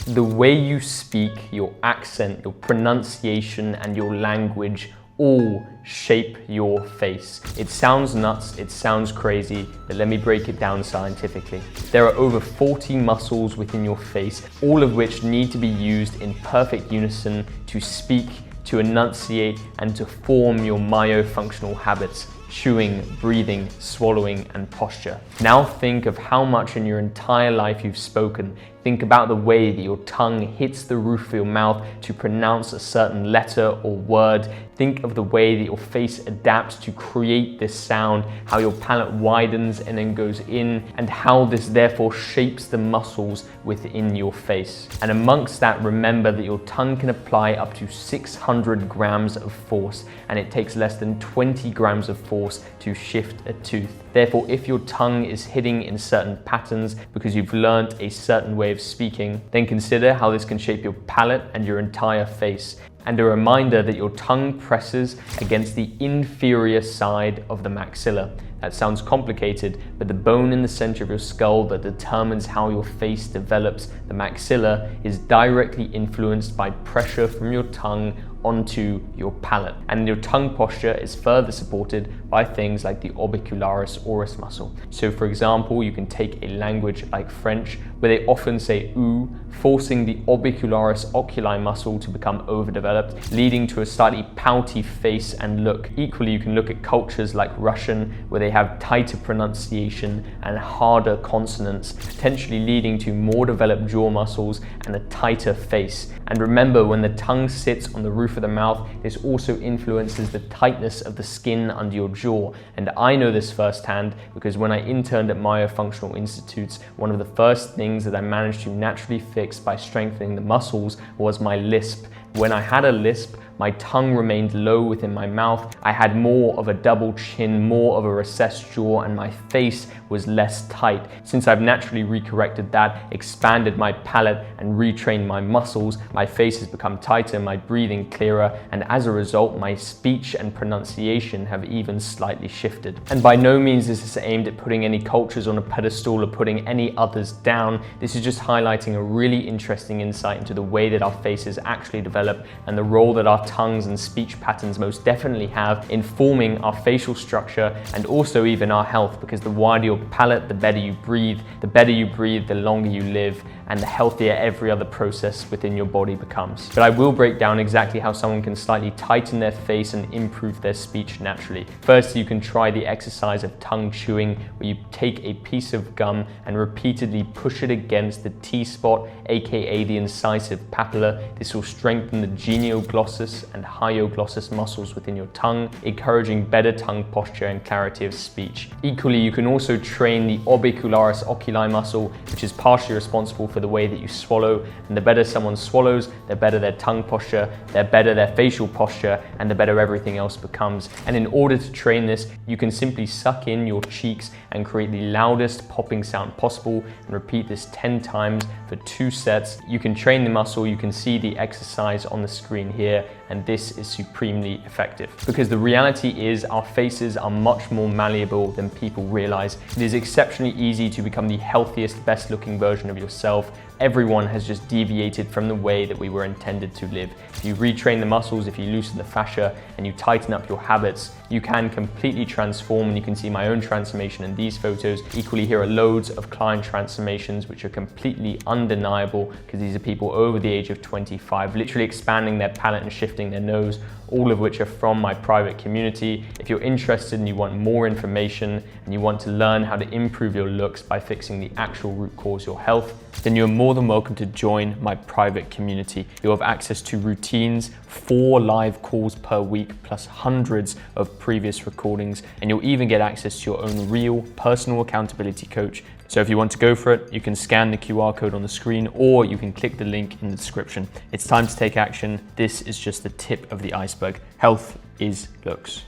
The way you speak, your accent, your pronunciation, and your language all shape your face. It sounds nuts, it sounds crazy, but let me break it down scientifically. There are over 40 muscles within your face, all of which need to be used in perfect unison to speak, to enunciate, and to form your myofunctional habits: chewing, breathing, swallowing, and posture. Now think of how much in your entire life you've spoken. Think about the way that your tongue hits the roof of your mouth to pronounce a certain letter or word. Think of the way that your face adapts to create this sound, how your palate widens and then goes in, and how this therefore shapes the muscles within your face. And amongst that, remember that your tongue can apply up to 600 grams of force, and it takes less than 20 grams of force to shift a tooth. Therefore, if your tongue is hitting in certain patterns because you've learned a certain way of speaking, then consider how this can shape your palate and your entire face. And a reminder that your tongue presses against the inferior side of the maxilla. That sounds complicated, but the bone in the center of your skull that determines how your face develops, the maxilla, is directly influenced by pressure from your tongue onto your palate. And your tongue posture is further supported by things like the orbicularis oris muscle. So for example, you can take a language like French, where they often say oo, forcing the orbicularis oculi muscle to become overdeveloped, leading to a slightly pouty face and look. Equally, you can look at cultures like Russian, where they have tighter pronunciation and harder consonants, potentially leading to more developed jaw muscles and a tighter face. And remember, when the tongue sits on the roof of the mouth, this also influences the tightness of the skin under your jaw. And I know this firsthand because when I interned at Myofunctional Institutes, one of the first things that I managed to naturally fix by strengthening the muscles was my lisp. When I had a lisp, my tongue remained low within my mouth. I had more of a double chin, more of a recessed jaw, and my face was less tight. Since I've naturally recorrected that, expanded my palate, and retrained my muscles, my face has become tighter, my breathing clearer, and as a result, my speech and pronunciation have even slightly shifted. And by no means is this aimed at putting any cultures on a pedestal or putting any others down. This is just highlighting a really interesting insight into the way that our faces actually develop and the role that our tongues and speech patterns most definitely have in forming our facial structure and also even our health, because the wider your palate, the better you breathe. The better you breathe, the longer you live, and the healthier every other process within your body becomes. But I will break down exactly how someone can slightly tighten their face and improve their speech naturally. First, you can try the exercise of tongue chewing, where you take a piece of gum and repeatedly push it against the T-spot, aka the incisive papilla. This will strengthen the genioglossus and hyoglossus muscles within your tongue, encouraging better tongue posture and clarity of speech. Equally, you can also train the orbicularis oculi muscle, which is partially responsible for the way that you swallow. And the better someone swallows, the better their tongue posture, the better their facial posture, and the better everything else becomes. And in order to train this, you can simply suck in your cheeks and create the loudest popping sound possible, and repeat this 10 times for 2 sets. You can train the muscle, you can see the exercise on the screen here, and this is supremely effective. Because the reality is our faces are much more malleable than people realize. It is exceptionally easy to become the healthiest, best looking version of yourself. Everyone has just deviated from the way that we were intended to live. If you retrain the muscles, if you loosen the fascia, and you tighten up your habits, you can completely transform, and you can see my own transformation in these photos. Equally, here are loads of client transformations which are completely undeniable, because these are people over the age of 25, literally expanding their palate and shifting their nose, all of which are from my private community. If you're interested and you want more information and you want to learn how to improve your looks by fixing the actual root cause, your health, then you're more than welcome to join my private community. You'll have access to routines, 4 live calls per week, plus hundreds of previous recordings, and you'll even get access to your own real personal accountability coach. So if you want to go for it, you can scan the QR code on the screen, or you can click the link in the description. It's time to take action. This is just the tip of the iceberg. Health is looks.